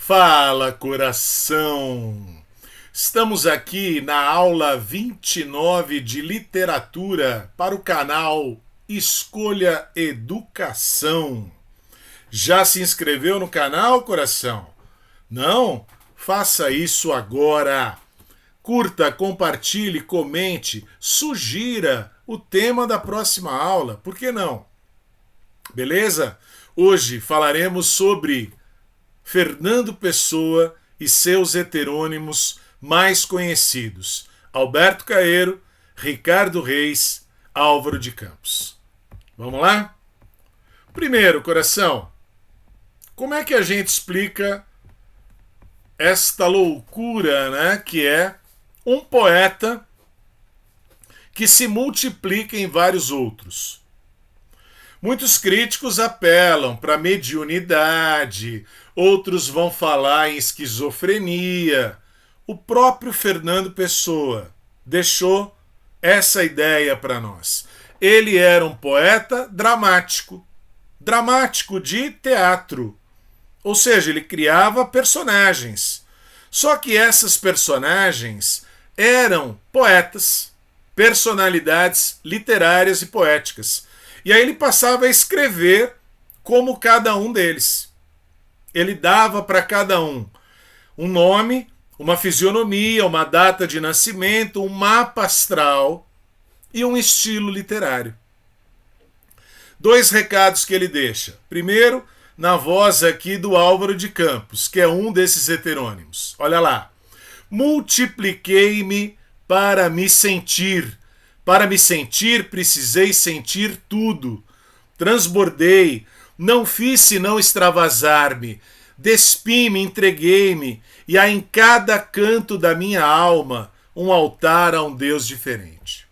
Fala, coração! Estamos aqui na aula 29 de literatura para o canal Escolha Educação. Já se inscreveu no canal, coração? Não? Faça isso agora! Curta, compartilhe, comente, sugira o tema da próxima aula, por que não? Beleza? Hoje falaremos sobre Fernando Pessoa e seus heterônimos mais conhecidos: Alberto Caeiro, Ricardo Reis, Álvaro de Campos. Vamos lá? Primeiro, coração, como é que a gente explica esta loucura, né, que é um poeta que se multiplica em vários outros? Muitos críticos apelam para mediunidade, outros vão falar em esquizofrenia. O próprio Fernando Pessoa deixou essa ideia para nós. Ele era um poeta dramático de teatro. Ou seja, ele criava personagens. Só que essas personagens eram poetas, personalidades literárias e poéticas. E aí ele passava a escrever como cada um deles. Ele dava para cada um nome, uma fisionomia, uma data de nascimento, um mapa astral e um estilo literário. Dois recados que ele deixa. Primeiro, na voz aqui do Álvaro de Campos, que é um desses heterônimos. Olha lá. Multipliquei-me para me sentir. Para me sentir, precisei sentir tudo. Transbordei, não fiz senão extravasar-me. Despi-me, entreguei-me, e há em cada canto da minha alma um altar a um Deus diferente.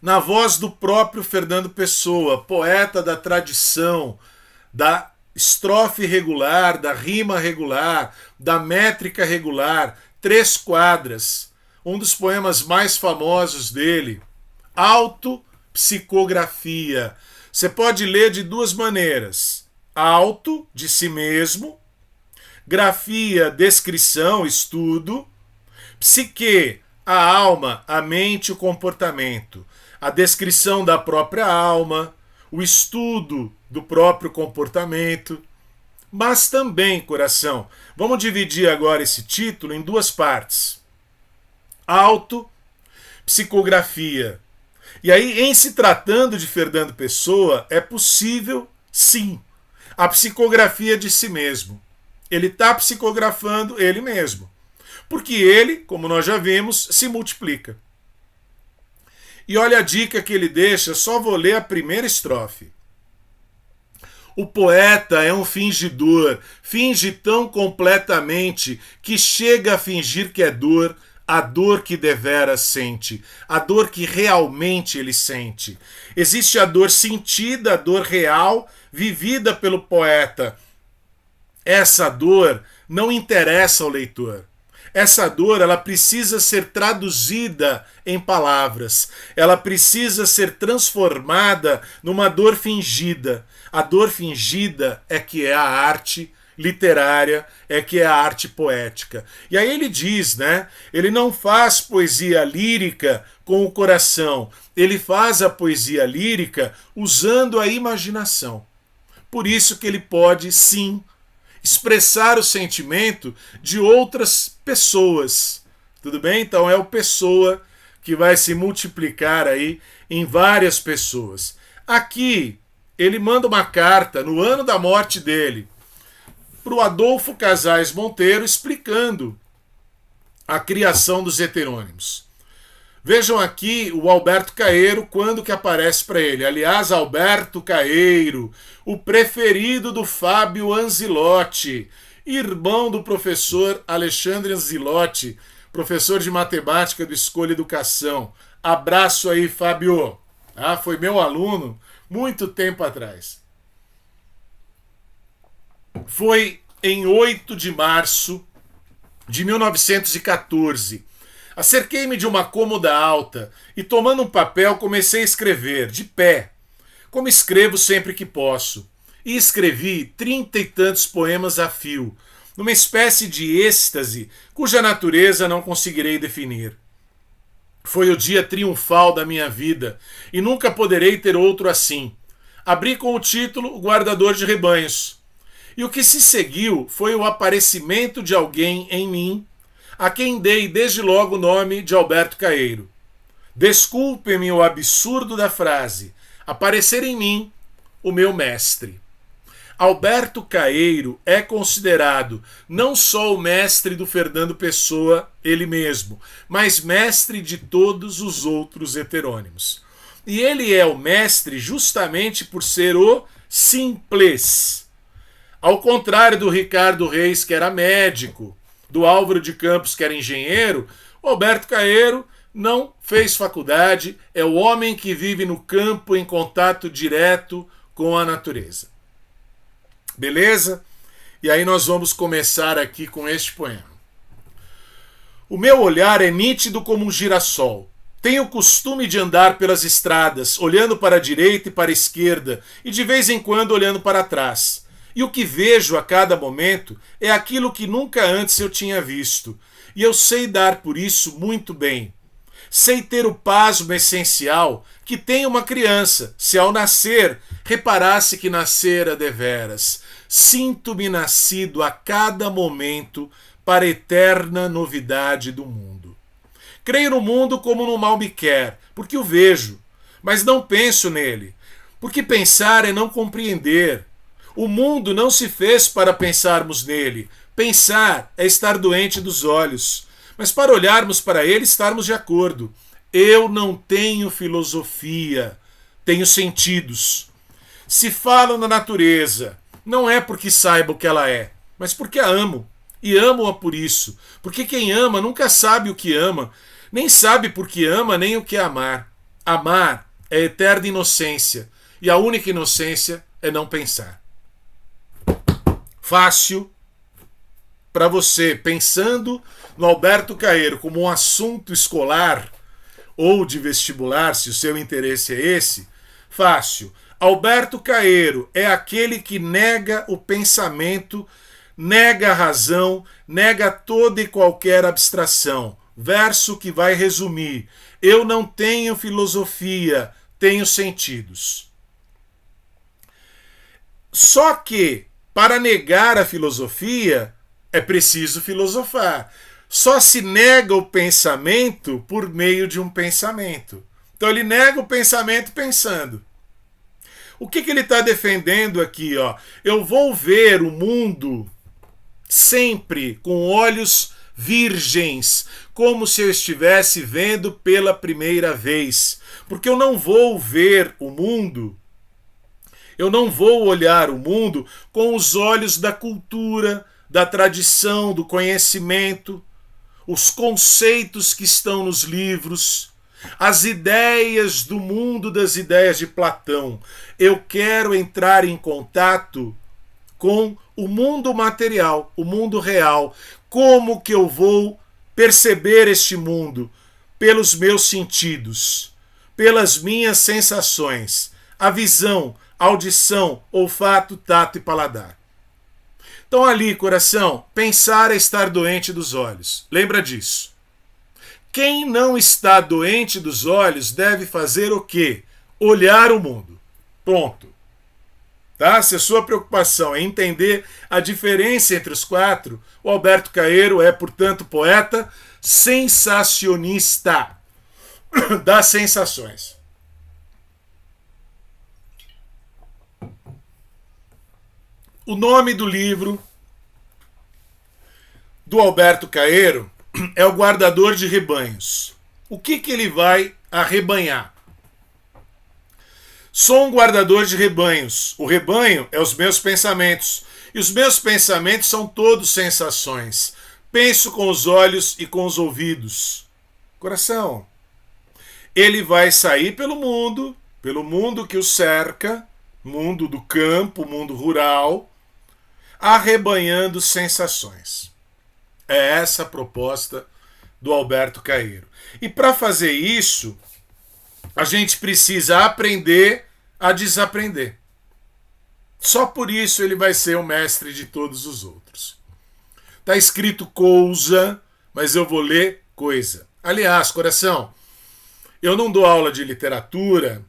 Na voz do próprio Fernando Pessoa, poeta da tradição, da estrofe regular, da rima regular, da métrica regular, 3 quadras, um dos poemas mais famosos dele, Autopsicografia. Você pode ler de duas maneiras: auto, de si mesmo, grafia, descrição, estudo, psique, a alma, a mente, o comportamento, a descrição da própria alma, o estudo do próprio comportamento. Mas também, coração, vamos dividir agora esse título em duas partes. Autopsicografia. E aí, em se tratando de Fernando Pessoa, é possível, sim, a psicografia de si mesmo. Ele está psicografando ele mesmo. Porque ele, como nós já vimos, se multiplica. E olha a dica que ele deixa, só vou ler a primeira estrofe. O poeta é um fingidor, finge tão completamente que chega a fingir que é dor, a dor que deveras sente, a dor que realmente ele sente. Existe a dor sentida, a dor real, vivida pelo poeta. Essa dor não interessa ao leitor. Essa dor, ela precisa ser traduzida em palavras. Ela precisa ser transformada numa dor fingida. A dor fingida é que é a arte literária, é que é a arte poética. E aí ele diz, né? Ele não faz poesia lírica com o coração. Ele faz a poesia lírica usando a imaginação. Por isso que ele pode, sim, expressar o sentimento de outras pessoas. Tudo bem? Então é o Pessoa que vai se multiplicar aí em várias pessoas. Aqui ele manda uma carta no ano da morte dele para o Adolfo Casais Monteiro, explicando a criação dos heterônimos. Vejam aqui o Alberto Caeiro, quando que aparece para ele. Aliás, Alberto Caeiro, o preferido do Fábio Anzilotti, irmão do professor Alexandre Anzilotti, professor de matemática do Escolha Educação. Abraço aí, Fábio. Foi meu aluno muito tempo atrás. Foi em 8 de março de 1914. Acerquei-me de uma cômoda alta e, tomando um papel, comecei a escrever, de pé, como escrevo sempre que posso. e escrevi 30 e tantos poemas a fio, numa espécie de êxtase cuja natureza não conseguirei definir. Foi o dia triunfal da minha vida e nunca poderei ter outro assim. Abri com o título O Guardador de Rebanhos. E o que se seguiu foi o aparecimento de alguém em mim, a quem dei desde logo o nome de Alberto Caeiro. Desculpe-me o absurdo da frase, aparecer em mim o meu mestre. Alberto Caeiro é considerado não só o mestre do Fernando Pessoa, ele mesmo, mas mestre de todos os outros heterônimos. E ele é o mestre justamente por ser o simples. Ao contrário do Ricardo Reis, que era médico, do Álvaro de Campos, que era engenheiro, o Alberto Caeiro não fez faculdade, é o homem que vive no campo em contato direto com a natureza. Beleza? E aí nós vamos começar aqui com este poema. O meu olhar é nítido como um girassol. Tenho o costume de andar pelas estradas, olhando para a direita e para a esquerda, e de vez em quando olhando para trás. E o que vejo a cada momento é aquilo que nunca antes eu tinha visto. E eu sei dar por isso muito bem. Sei ter o pasmo essencial que tem uma criança, se ao nascer reparasse que nascera deveras. Sinto-me nascido a cada momento para a eterna novidade do mundo. Creio no mundo como no mal me quer, porque o vejo, mas não penso nele, porque pensar é não compreender. O mundo não se fez para pensarmos nele. Pensar é estar doente dos olhos, mas para olharmos para ele estarmos de acordo. Eu não tenho filosofia, tenho sentidos. Se falo na natureza, não é porque saiba o que ela é, mas porque a amo. E amo-a por isso, porque quem ama nunca sabe o que ama, nem sabe por que ama, nem o que é amar. Amar é eterna inocência, e a única inocência é não pensar. Fácil para você, pensando no Alberto Caeiro como um assunto escolar ou de vestibular, se o seu interesse é esse, fácil. Alberto Caeiro é aquele que nega o pensamento, nega a razão, nega toda e qualquer abstração. Verso que vai resumir: eu não tenho filosofia, tenho sentidos. Só que, para negar a filosofia, é preciso filosofar. Só se nega o pensamento por meio de um pensamento. Então ele nega o pensamento pensando. O que ele está defendendo aqui? Ó? Eu vou ver o mundo sempre com olhos virgens, como se eu estivesse vendo pela primeira vez. Porque eu não vou ver o mundo, eu não vou olhar o mundo com os olhos da cultura, da tradição, do conhecimento, os conceitos que estão nos livros, as ideias do mundo das ideias de Platão. Eu quero entrar em contato com o mundo material, o mundo real. Como que eu vou perceber este mundo? Pelos meus sentidos, pelas minhas sensações, a visão, audição, olfato, tato e paladar. Então ali, coração, pensar é estar doente dos olhos. Lembra disso. Quem não está doente dos olhos deve fazer o quê? Olhar o mundo. Ponto. Tá? Se a sua preocupação é entender a diferença entre os quatro, o Alberto Caeiro é, portanto, poeta sensacionista das sensações. O nome do livro do Alberto Caeiro é O Guardador de Rebanhos. O que ele vai arrebanhar? Sou um guardador de rebanhos. O rebanho é os meus pensamentos. E os meus pensamentos são todos sensações. Penso com os olhos e com os ouvidos. Coração. Ele vai sair pelo mundo que o cerca, mundo do campo, mundo rural, arrebanhando sensações. É essa a proposta do Alberto Caeiro. E para fazer isso, a gente precisa aprender a desaprender. Só por isso ele vai ser o mestre de todos os outros. Está escrito coisa, mas eu vou ler coisa. Aliás, coração, eu não dou aula de literatura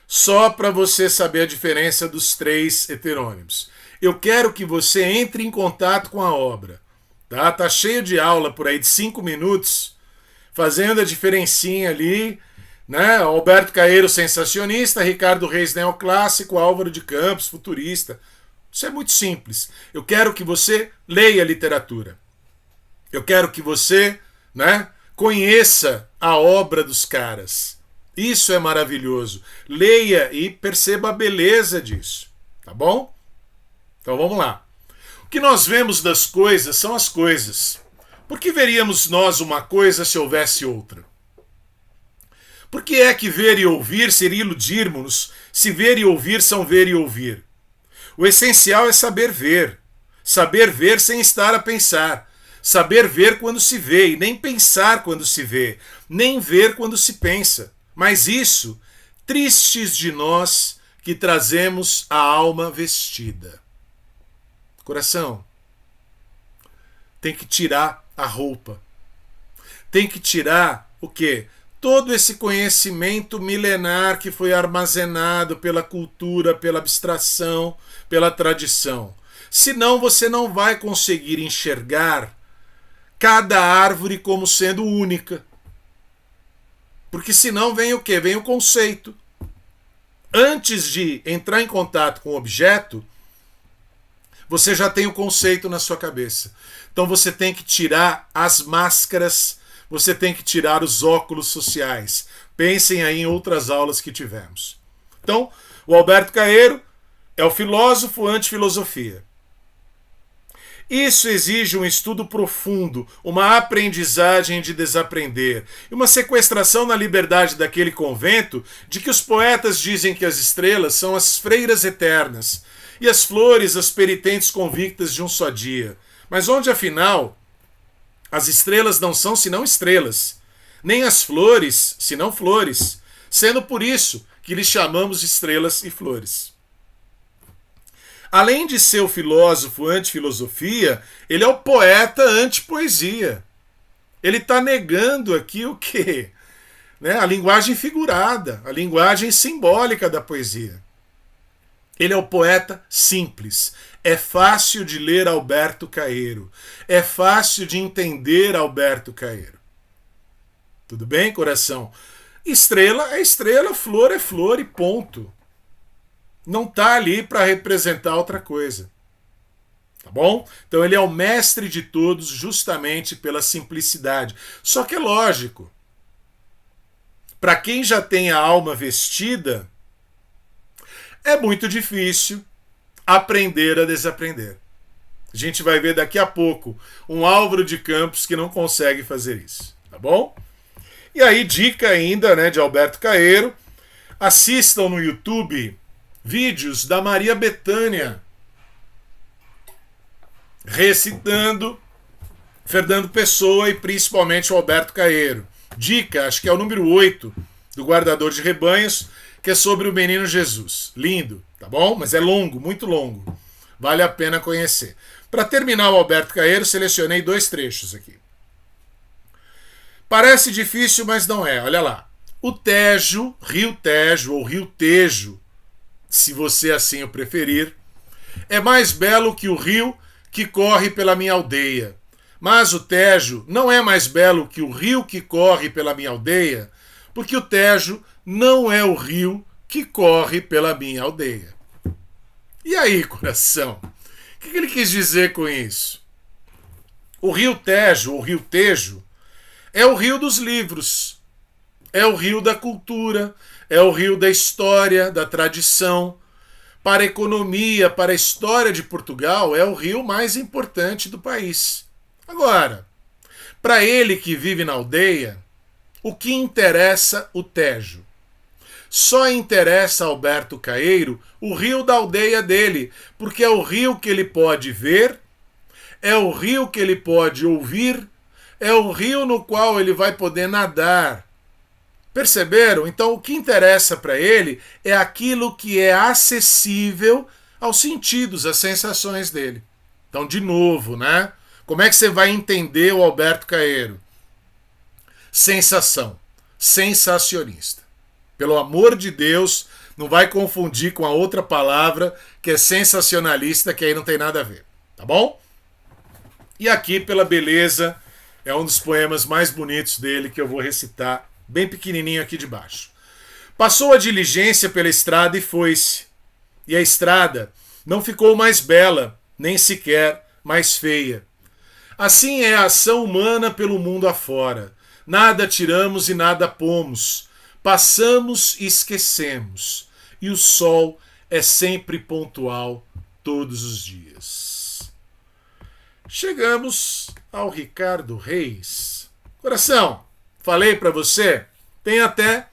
só para você saber a diferença dos 3 heterônimos. Eu quero que você entre em contato com a obra. Tá cheio de aula por aí de 5 minutos, fazendo a diferencinha ali, né? Alberto Caeiro, sensacionista, Ricardo Reis, neoclássico, Álvaro de Campos, futurista. Isso é muito simples. Eu quero que você leia literatura. Eu quero que você, né, conheça a obra dos caras. Isso é maravilhoso. Leia e perceba a beleza disso. Tá bom? Então vamos lá. O que nós vemos das coisas são as coisas. Por que veríamos nós uma coisa se houvesse outra? Por que é que ver e ouvir seria iludirmos-nos se ver e ouvir são ver e ouvir? O essencial é saber ver sem estar a pensar, saber ver quando se vê e nem pensar quando se vê, nem ver quando se pensa. Mas isso, tristes de nós que trazemos a alma vestida. Coração, tem que tirar a roupa. Tem que tirar o quê? Todo esse conhecimento milenar que foi armazenado pela cultura, pela abstração, pela tradição. Senão você não vai conseguir enxergar cada árvore como sendo única. Porque senão vem o quê? Vem o conceito. Antes de entrar em contato com o objeto, você já tem o conceito na sua cabeça. Então você tem que tirar as máscaras, você tem que tirar os óculos sociais. Pensem aí em outras aulas que tivemos. Então, o Alberto Caeiro é o filósofo anti-filosofia. Isso exige um estudo profundo, uma aprendizagem de desaprender e uma sequestração na liberdade daquele convento de que os poetas dizem que as estrelas são as freiras eternas e as flores as penitentes convictas de um só dia. Mas onde, afinal, as estrelas não são senão estrelas, nem as flores senão flores, sendo por isso que lhes chamamos estrelas e flores. Além de ser o filósofo anti-filosofia, ele é o poeta anti-poesia. Ele está negando aqui o quê? Né? A linguagem figurada, a linguagem simbólica da poesia. Ele é o poeta simples. É fácil de ler Alberto Caeiro. É fácil de entender Alberto Caeiro. Tudo bem, coração? Estrela é estrela, flor é flor e ponto. Não está ali para representar outra coisa. Tá bom? Então ele é o mestre de todos justamente pela simplicidade. Só que é lógico. Para quem já tem a alma vestida, é muito difícil aprender a desaprender. A gente vai ver daqui a pouco um Álvaro de Campos que não consegue fazer isso. Tá bom? E aí, dica ainda, né, de Alberto Caeiro. Assistam no YouTube vídeos da Maria Bethânia recitando Fernando Pessoa e principalmente o Alberto Caeiro. Dica, acho que é o número 8 do Guardador de Rebanhos, que é sobre o menino Jesus. Lindo, tá bom? Mas é longo, muito longo. Vale a pena conhecer. Para terminar o Alberto Caeiro, selecionei 2 trechos aqui. Parece difícil, mas não é. Olha lá. O Tejo, Rio Tejo ou Rio Tejo, se você assim o preferir, é mais belo que o rio que corre pela minha aldeia. Mas o Tejo não é mais belo que o rio que corre pela minha aldeia, porque o Tejo não é o rio que corre pela minha aldeia. E aí, coração? O que ele quis dizer com isso? O rio Tejo, ou rio Tejo, é o rio dos livros, é o rio da cultura, é o rio da história, da tradição. Para a economia, para a história de Portugal, é o rio mais importante do país. Agora, para ele que vive na aldeia, o que interessa o Tejo? Só interessa a Alberto Caeiro o rio da aldeia dele, porque é o rio que ele pode ver, é o rio que ele pode ouvir, é o rio no qual ele vai poder nadar, Perceberam? Então o que interessa para ele é aquilo que é acessível aos sentidos, às sensações dele. Então, de novo, né? Como é que você vai entender o Alberto Caeiro? Sensação. Sensacionista. Pelo amor de Deus, não vai confundir com a outra palavra que é sensacionalista, que aí não tem nada a ver. Tá bom? E aqui, pela beleza, é um dos poemas mais bonitos dele que eu vou recitar, bem pequenininho aqui de baixo. Passou a diligência pela estrada e foi-se. E a estrada não ficou mais bela, nem sequer mais feia. Assim é a ação humana pelo mundo afora. Nada tiramos e nada pomos. Passamos e esquecemos. E o sol é sempre pontual todos os dias. Chegamos ao Ricardo Reis. Coração, falei para você, tem até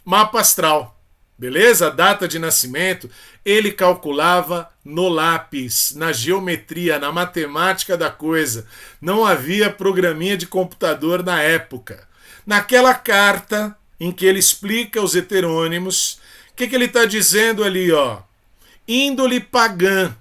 mapa astral. Beleza? A data de nascimento, ele calculava no lápis, na geometria, na matemática da coisa. Não havia programinha de computador na época. Naquela carta em que ele explica os heterônimos, o que ele está dizendo ali? Ó? Índole pagã.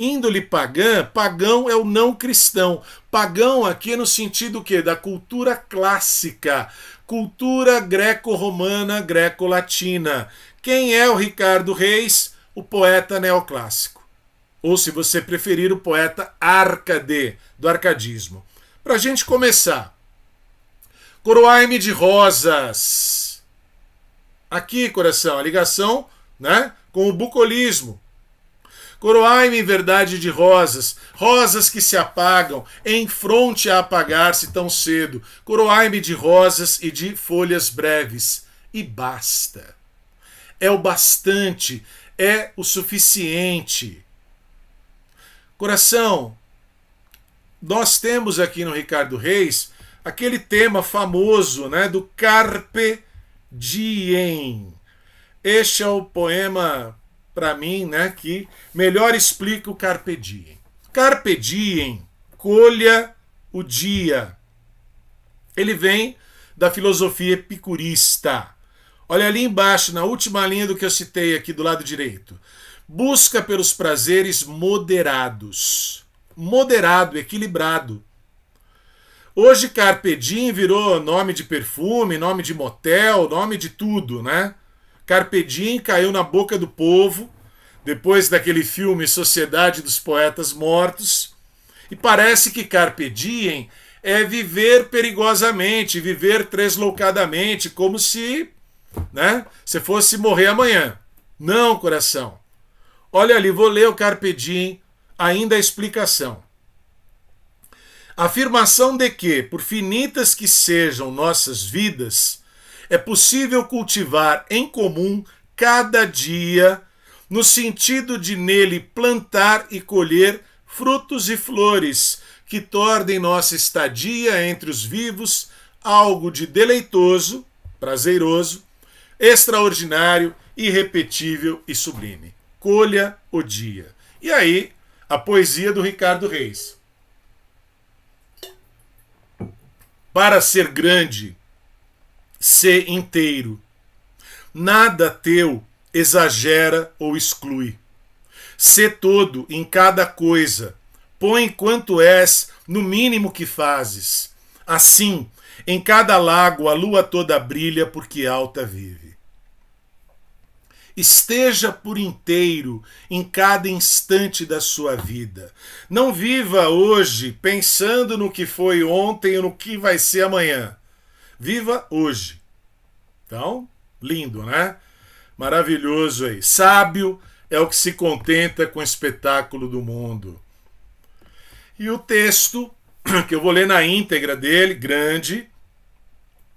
Índole pagã, pagão é o não cristão. Pagão aqui no sentido o quê? Da cultura clássica. Cultura greco-romana, greco-latina. Quem é o Ricardo Reis? O poeta neoclássico. Ou, se você preferir, o poeta Árcade, do arcadismo. Para a gente começar. Coroai-me de rosas. Aqui, coração, a ligação, né, com o bucolismo. Coroai-me em verdade de rosas, rosas que se apagam, em fronte a apagar-se tão cedo. Coroai-me de rosas e de folhas breves. E basta. É o bastante, é o suficiente. Coração, nós temos aqui no Ricardo Reis aquele tema famoso, né, do Carpe Diem. Este é o poema, para mim, né, que melhor explica o Carpe Diem. Carpe Diem, colha o dia. Ele vem da filosofia epicurista. Olha ali embaixo, na última linha do que eu citei aqui do lado direito. Busca pelos prazeres moderados. Moderado, equilibrado. Hoje Carpe Diem virou nome de perfume, nome de motel, nome de tudo, né? Carpe Diem caiu na boca do povo, depois daquele filme Sociedade dos Poetas Mortos, e parece que Carpe Diem é viver perigosamente, viver tresloucadamente, como se, né, você fosse morrer amanhã. Não, coração. Olha ali, vou ler o Carpe Diem, ainda a explicação. A afirmação de que, por finitas que sejam nossas vidas, é possível cultivar em comum cada dia, no sentido de nele plantar e colher frutos e flores que tornem nossa estadia entre os vivos algo de deleitoso, prazeroso, extraordinário, irrepetível e sublime. Colha o dia. E aí, a poesia do Ricardo Reis. Para ser grande, ser inteiro. Nada teu exagera ou exclui. Sê todo em cada coisa. Põe quanto és no mínimo que fazes. Assim, em cada lago a lua toda brilha porque alta vive. Esteja por inteiro em cada instante da sua vida. Não viva hoje pensando no que foi ontem ou no que vai ser amanhã. Viva hoje. Então, lindo, né? Maravilhoso aí. Sábio é o que se contenta com o espetáculo do mundo. E o texto, que eu vou ler na íntegra dele, grande,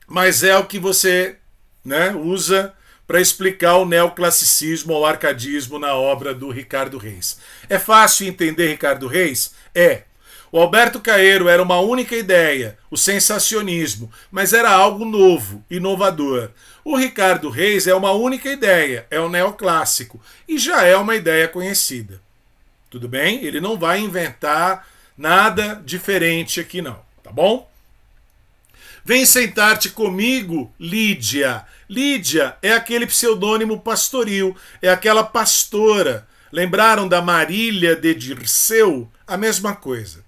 mas é o que você, né, usa para explicar o neoclassicismo ou arcadismo na obra do Ricardo Reis. É fácil entender Ricardo Reis? É. O Alberto Caeiro era uma única ideia, o sensacionismo, mas era algo novo, inovador. O Ricardo Reis é uma única ideia, é o neoclássico, e já é uma ideia conhecida. Tudo bem? Ele não vai inventar nada diferente aqui não, tá bom? Vem sentar-te comigo, Lídia. Lídia é aquele pseudônimo pastoril, é aquela pastora. Lembraram da Marília de Dirceu? A mesma coisa.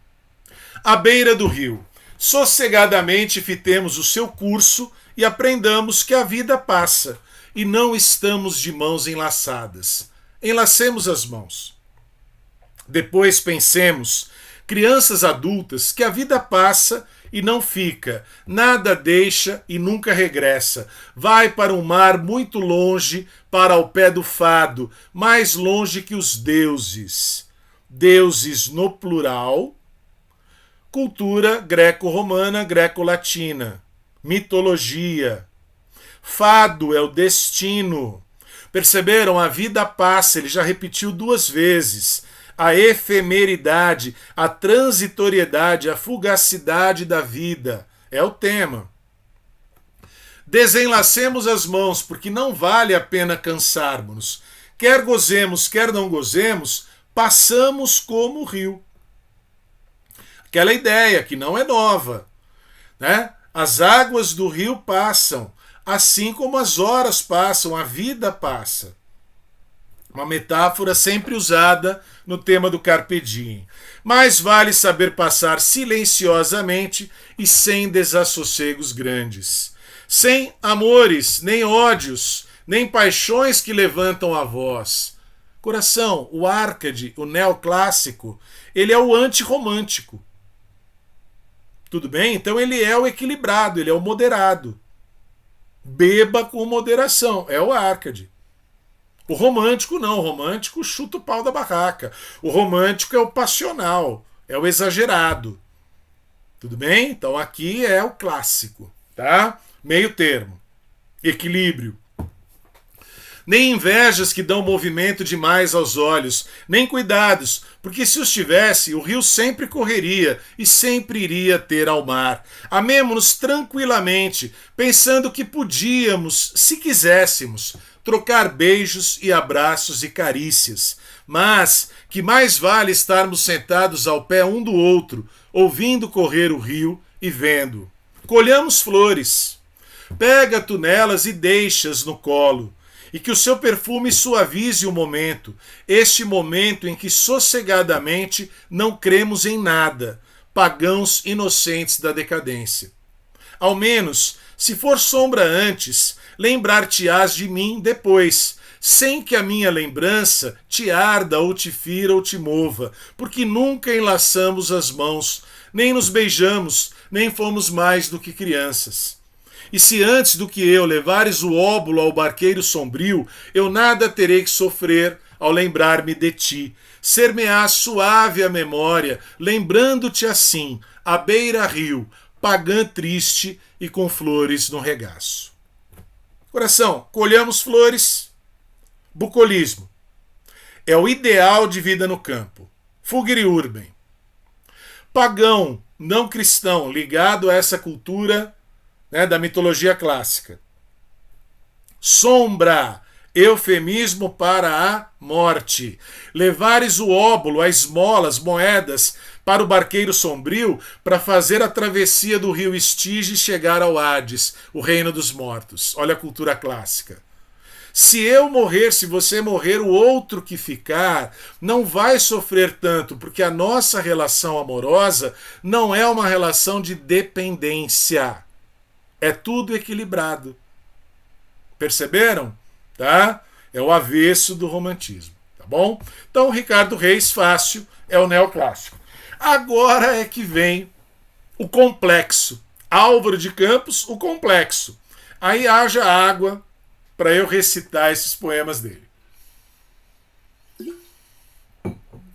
À beira do rio, sossegadamente fitemos o seu curso e aprendamos que a vida passa e não estamos de mãos enlaçadas. Enlacemos as mãos. Depois pensemos, crianças adultas, que a vida passa e não fica, nada deixa e nunca regressa. Vai para um mar muito longe, para ao pé do fado, mais longe que os deuses. Deuses no plural, cultura greco-romana, greco-latina, mitologia. Fado é o destino. Perceberam? A vida passa, ele já repetiu 2 vezes. A efemeridade, a transitoriedade, a fugacidade da vida. É o tema. Desenlacemos as mãos, porque não vale a pena cansarmos-nos. Quer gozemos, quer não gozemos, passamos como o rio. Aquela ideia que não é nova, né? As águas do rio passam, assim como as horas passam, a vida passa. Uma metáfora sempre usada no tema do Carpe Diem. Mais vale saber passar silenciosamente e sem desassossegos grandes. Sem amores, nem ódios, nem paixões que levantam a voz. Coração, o Árcade, o neoclássico, ele é o antirromântico. Tudo bem? Então ele é o equilibrado, ele é o moderado. Beba com moderação, é o Árcade. O romântico não, o romântico chuta o pau da barraca. O romântico é o passional, é o exagerado. Tudo bem? Então aqui é o clássico, tá? Meio termo. Equilíbrio. Nem invejas que dão movimento demais aos olhos, nem cuidados, porque se os tivesse, o rio sempre correria e sempre iria ter ao mar. Amemo-nos tranquilamente, pensando que podíamos, se quiséssemos, trocar beijos e abraços e carícias, mas que mais vale estarmos sentados ao pé um do outro, ouvindo correr o rio e vendo. Colhamos flores, pega tu nelas e deixas no colo, e que o seu perfume suavize o momento, este momento em que sossegadamente não cremos em nada, pagãos inocentes da decadência. Ao menos, se for sombra antes, lembrar-te-ás de mim depois, sem que a minha lembrança te arda ou te fira ou te mova, porque nunca enlaçamos as mãos, nem nos beijamos, nem fomos mais do que crianças. E se antes do que eu levares o óbolo ao barqueiro sombrio, eu nada terei que sofrer ao lembrar-me de ti. Ser-me-á suave a memória, lembrando-te assim, à beira-rio, pagã triste e com flores no regaço. Coração, colhamos flores. Bucolismo. É o ideal de vida no campo. Fugere urbem. Pagão, não cristão, ligado a essa cultura, né, da mitologia clássica. Sombra, eufemismo para a morte. Levares o óbolo, a esmola, as moedas para o barqueiro sombrio para fazer a travessia do rio Estige e chegar ao Hades, o reino dos mortos. Olha a cultura clássica. Se eu morrer, se você morrer, o outro que ficar não vai sofrer tanto, porque a nossa relação amorosa não é uma relação de dependência. É tudo equilibrado. Perceberam? Tá? É o avesso do romantismo. Tá bom? Então, Ricardo Reis, fácil, é o neoclássico. Agora é que vem o complexo. Álvaro de Campos, o complexo. Aí haja água para eu recitar esses poemas dele.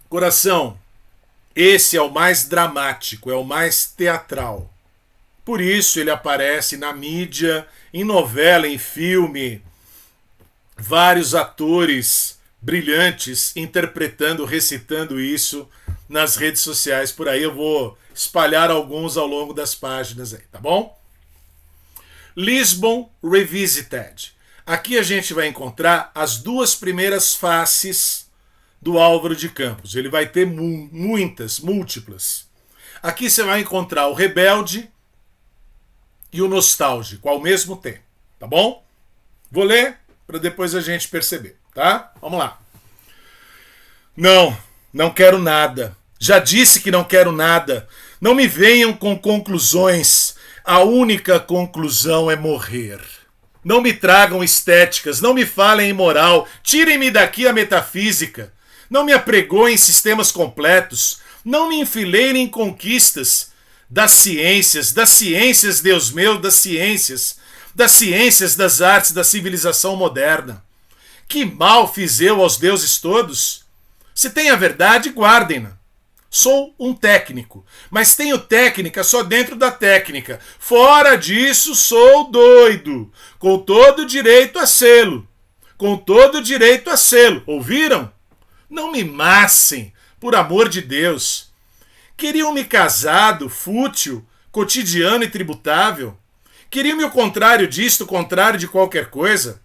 Coração, esse é o mais dramático, é o mais teatral. Por isso ele aparece na mídia, em novela, em filme, vários atores brilhantes interpretando, recitando isso nas redes sociais por aí. Eu vou espalhar alguns ao longo das páginas aí, tá bom? Lisbon Revisited. Aqui a gente vai encontrar as 2 primeiras faces do Álvaro de Campos. Ele vai ter muitas, múltiplas. Aqui você vai encontrar o rebelde, e o nostálgico ao mesmo tempo, tá bom? Vou ler para depois a gente perceber, tá? Vamos lá. Não, não quero nada. Já disse que não quero nada. Não me venham com conclusões. A única conclusão é morrer. Não me tragam estéticas, não me falem em moral. Tirem-me daqui a metafísica. Não me apregoem sistemas completos. Não me enfileirem em conquistas das ciências, Deus meu, das ciências das artes, da civilização moderna. Que mal fiz eu aos deuses todos? Se tem a verdade, guardem-na. Sou um técnico, mas tenho técnica só dentro da técnica. Fora disso, sou doido, com todo direito a sê-lo. Com todo direito a sê-lo. Ouviram? Não me massem, por amor de Deus. Queriam-me casado, fútil, cotidiano e tributável? Queriam-me o contrário disto, o contrário de qualquer coisa?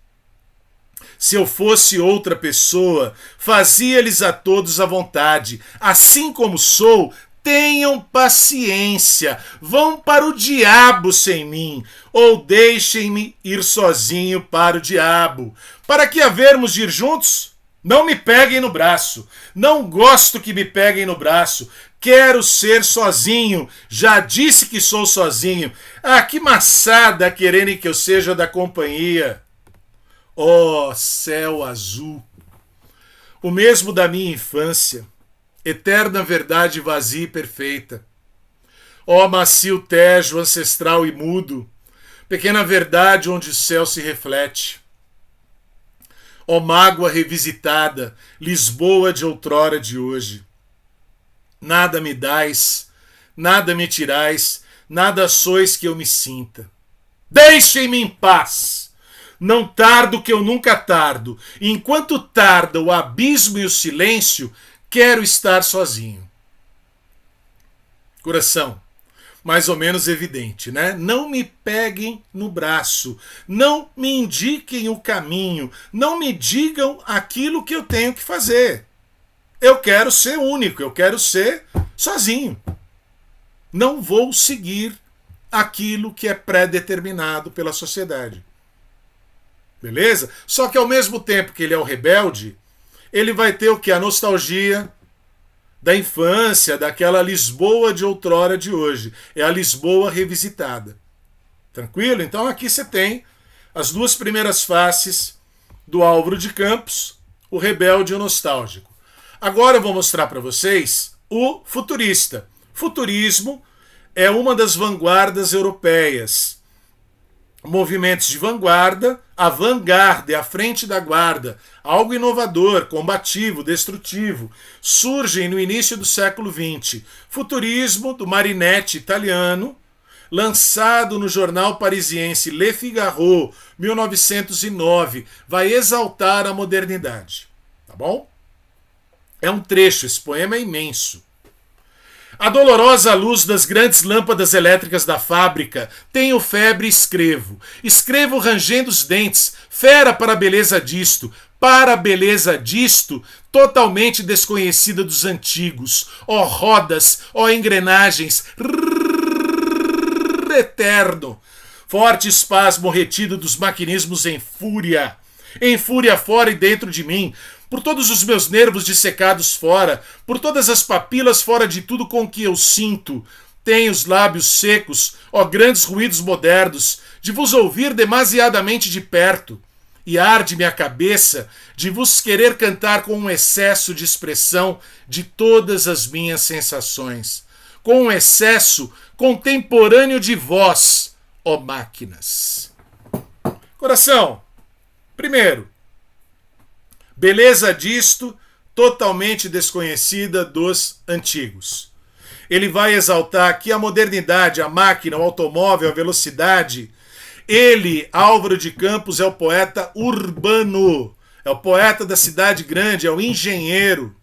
Se eu fosse outra pessoa, fazia-lhes a todos à vontade. Assim como sou, tenham paciência. Vão para o diabo sem mim, ou deixem-me ir sozinho para o diabo. Para que havermos de ir juntos? Não me peguem no braço. Não gosto que me peguem no braço. Quero ser sozinho. Já disse que sou sozinho. Ah, que maçada quererem que eu seja da companhia. Oh, céu azul, o mesmo da minha infância, eterna verdade vazia e perfeita. Oh, macio Tejo, ancestral e mudo, pequena verdade onde o céu se reflete. Oh, mágoa revisitada, Lisboa de outrora de hoje. Nada me dais, nada me tirais, nada sois que eu me sinta. Deixem-me em paz! Não tardo que eu nunca tardo. Enquanto tarda o abismo e o silêncio, quero estar sozinho. Coração, mais ou menos evidente, né? Não me peguem no braço. Não me indiquem o caminho. Não me digam aquilo que eu tenho que fazer. Eu quero ser único, eu quero ser sozinho. Não vou seguir aquilo que é pré-determinado pela sociedade. Beleza? Só que ao mesmo tempo que ele é o rebelde, ele vai ter o que? A nostalgia da infância, daquela Lisboa de outrora de hoje. É a Lisboa revisitada. Tranquilo? Então aqui você tem as duas primeiras faces do Álvaro de Campos, o rebelde e o nostálgico. Agora eu vou mostrar para vocês o futurista. Futurismo é uma das vanguardas europeias. Movimentos de vanguarda, a vanguarda é a frente da guarda, algo inovador, combativo, destrutivo, surgem no início do século XX. Futurismo, do Marinetti italiano, lançado no jornal parisiense Le Figaro, 1909, vai exaltar a modernidade. Tá bom? É um trecho, esse poema é imenso. A dolorosa luz das grandes lâmpadas elétricas da fábrica, tenho febre e escrevo. Escrevo rangendo os dentes, fera para a beleza disto, totalmente desconhecida dos antigos. Ó rodas, ó engrenagens, eterno. Forte espasmo retido dos maquinismos em fúria fora e dentro de mim, por todos os meus nervos dissecados fora, por todas as papilas fora de tudo com que eu sinto. Tenho os lábios secos, ó grandes ruídos modernos, de vos ouvir demasiadamente de perto. E arde-me a cabeça de vos querer cantar com um excesso de expressão de todas as minhas sensações. Com um excesso contemporâneo de vós, ó máquinas. Coração, primeiro, beleza disto, totalmente desconhecida dos antigos. Ele vai exaltar aqui a modernidade, a máquina, o automóvel, a velocidade. Ele, Álvaro de Campos, é o poeta urbano, é o poeta da cidade grande, é o engenheiro,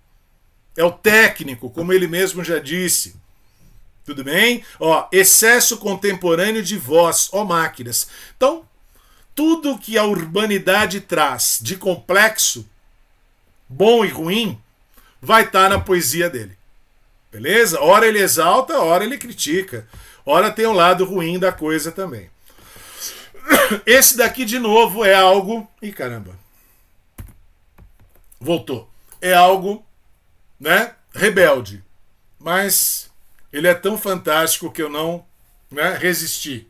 é o técnico, como ele mesmo já disse. Tudo bem? Ó, excesso contemporâneo de voz, ó máquinas. Então, tudo que a urbanidade traz de complexo, bom e ruim, vai estar na poesia dele. Beleza? Ora ele exalta, ora ele critica. Ora tem o lado ruim da coisa também. Esse daqui, de novo, é algo... Ih, caramba. Voltou. É algo, né, rebelde. Mas ele é tão fantástico que eu não, né, resisti.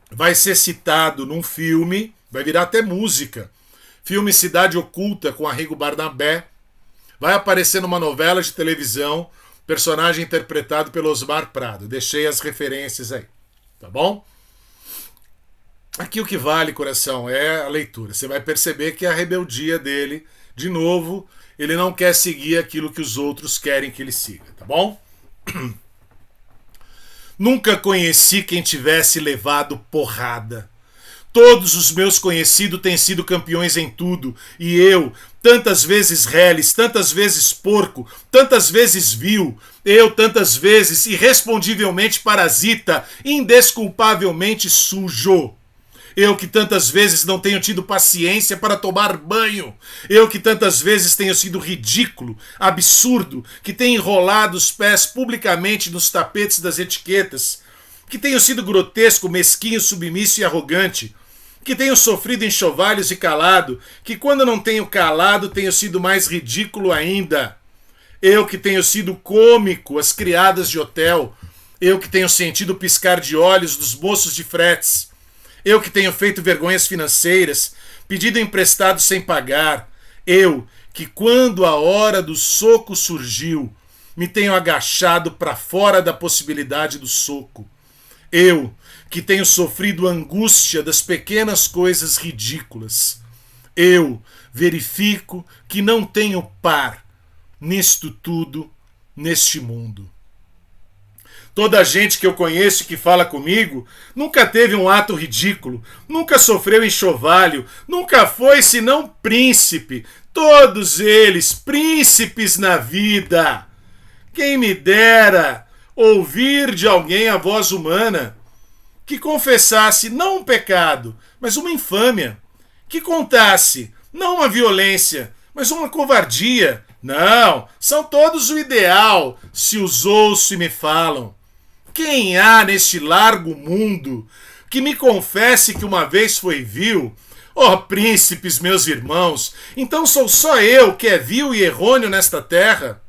Vai ser citado num filme, vai virar até música. Filme Cidade Oculta, com Arrigo Barnabé. Vai aparecer numa novela de televisão, personagem interpretado pelo Osmar Prado. Deixei as referências aí, tá bom? Aqui o que vale, coração, é a leitura. Você vai perceber que é a rebeldia dele, de novo, ele não quer seguir aquilo que os outros querem que ele siga, tá bom? Nunca conheci quem tivesse levado porrada. Todos os meus conhecidos têm sido campeões em tudo, e eu, tantas vezes reles, tantas vezes porco, tantas vezes vil, eu tantas vezes irrespondivelmente parasita, indesculpavelmente sujo. Eu que tantas vezes não tenho tido paciência para tomar banho. Eu que tantas vezes tenho sido ridículo, absurdo, que tenho enrolado os pés publicamente nos tapetes das etiquetas, que tenho sido grotesco, mesquinho, submisso e arrogante, que tenho sofrido enxovalhos e calado, que quando não tenho calado tenho sido mais ridículo ainda. Eu que tenho sido cômico, as criadas de hotel. Eu que tenho sentido o piscar de olhos dos moços de fretes. Eu que tenho feito vergonhas financeiras, pedido emprestado sem pagar. Eu que, quando a hora do soco surgiu, me tenho agachado para fora da possibilidade do soco. Eu que tenho sofrido a angústia das pequenas coisas ridículas. Eu verifico que não tenho par nisto tudo, neste mundo. Toda a gente que eu conheço e que fala comigo nunca teve um ato ridículo, nunca sofreu enxovalho, nunca foi senão príncipe. Todos eles príncipes na vida. Quem me dera ouvir de alguém a voz humana que confessasse não um pecado, mas uma infâmia, que contasse não uma violência, mas uma covardia. Não, são todos o ideal, se os ouço e me falam. Quem há neste largo mundo que me confesse que uma vez foi vil? Ó príncipes, meus irmãos, então sou só eu que é vil e errôneo nesta terra?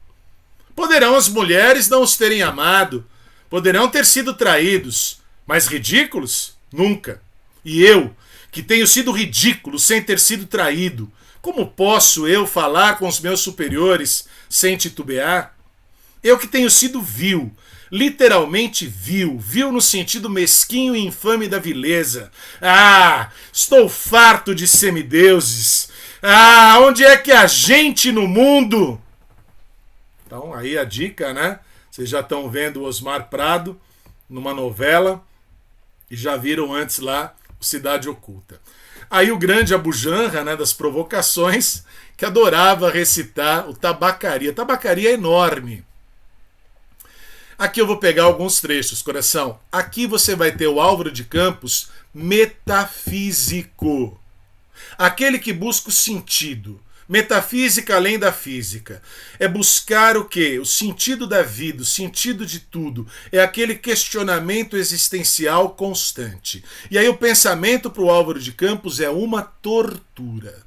Poderão as mulheres não os terem amado, poderão ter sido traídos, mas ridículos? Nunca. E eu, que tenho sido ridículo sem ter sido traído, como posso eu falar com os meus superiores sem titubear? Eu que tenho sido vil, literalmente vil, vil no sentido mesquinho e infame da vileza. Ah, estou farto de semideuses. Ah, onde é que há gente no mundo? Então, aí a dica, né? Vocês já estão vendo o Osmar Prado numa novela e já viram antes lá o Cidade Oculta. Aí o grande Abu Janra, né, das provocações, que adorava recitar o Tabacaria. Tabacaria é enorme. Aqui eu vou pegar alguns trechos, coração. Aqui você vai ter o Álvaro de Campos metafísico. Aquele que busca o sentido. Metafísica além da física. É buscar o quê? O sentido da vida, o sentido de tudo. É aquele questionamento existencial constante. E aí o pensamento para o Álvaro de Campos é uma tortura.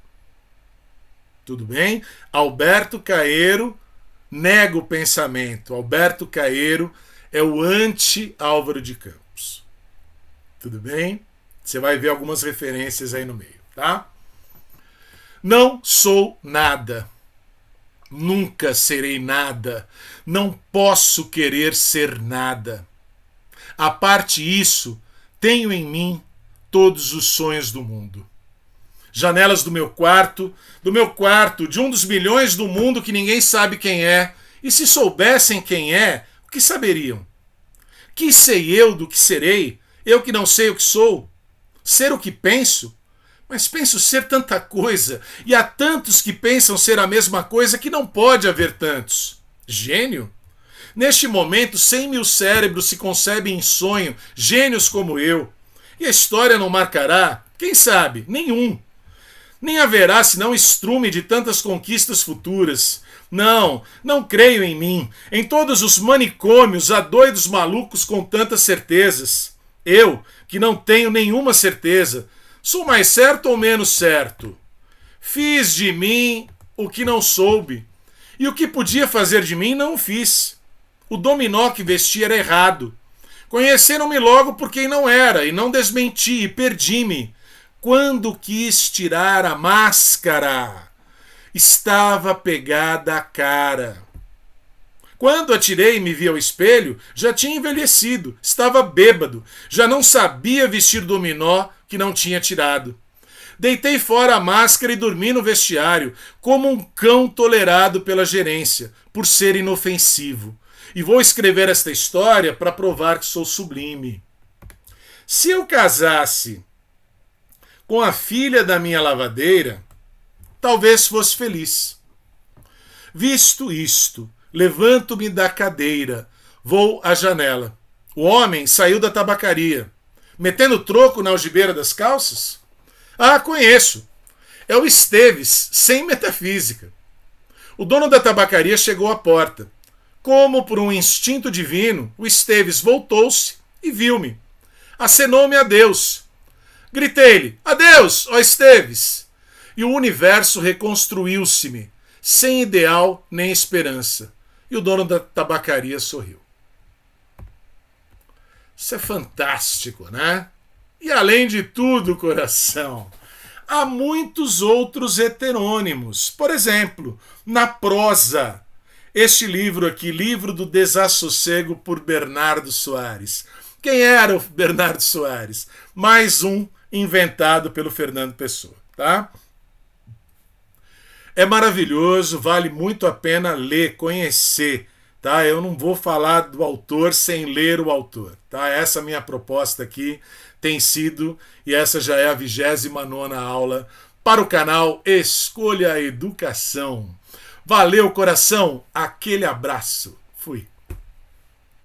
Tudo bem? Alberto Caeiro nega o pensamento. Alberto Caeiro é o anti-Álvaro de Campos. Tudo bem? Você vai ver algumas referências aí no meio, tá? Não sou nada. Nunca serei nada. Não posso querer ser nada. A parte isso, tenho em mim todos os sonhos do mundo. Janelas do meu quarto, de um dos milhões do mundo que ninguém sabe quem é. E se soubessem quem é, o que saberiam? Que sei eu do que serei? Eu que não sei o que sou? Ser o que penso? Mas penso ser tanta coisa, e há tantos que pensam ser a mesma coisa que não pode haver tantos. Gênio? Neste momento, 100 mil cérebros se concebem em sonho, gênios como eu. E a história não marcará, quem sabe, nenhum. Nem haverá senão estrume de tantas conquistas futuras. Não, não creio em mim, em todos os manicômios há doidos malucos com tantas certezas. Eu, que não tenho nenhuma certeza, sou mais certo ou menos certo? Fiz de mim o que não soube, e o que podia fazer de mim não o fiz. O dominó que vesti era errado. Conheceram-me logo por quem não era, e não desmenti, e perdi-me. Quando quis tirar a máscara, estava pegada a cara. Quando atirei e me vi ao espelho, já tinha envelhecido, estava bêbado, já não sabia vestir dominó que não tinha tirado. Deitei fora a máscara e dormi no vestiário, como um cão tolerado pela gerência, por ser inofensivo. E vou escrever esta história para provar que sou sublime. Se eu casasse com a filha da minha lavadeira, talvez fosse feliz. Visto isto, levanto-me da cadeira, vou à janela. O homem saiu da tabacaria, metendo troco na algibeira das calças? Ah, conheço. É o Esteves, sem metafísica. O dono da tabacaria chegou à porta. Como por um instinto divino, o Esteves voltou-se e viu-me. Acenou-me adeus. Gritei-lhe, adeus, ó Esteves! E o universo reconstruiu-se-me, sem ideal nem esperança. E o dono da tabacaria sorriu. Isso é fantástico, né? E além de tudo, coração, há muitos outros heterônimos. Por exemplo, na prosa, este livro aqui, Livro do Desassossego, por Bernardo Soares. Quem era o Bernardo Soares? Mais um inventado pelo Fernando Pessoa, tá? É maravilhoso, vale muito a pena ler, conhecer, tá? Eu não vou falar do autor sem ler o autor, tá? Essa minha proposta aqui tem sido, e essa já é a 29ª aula para o canal Escolha a Educação. Valeu, coração, aquele abraço, fui.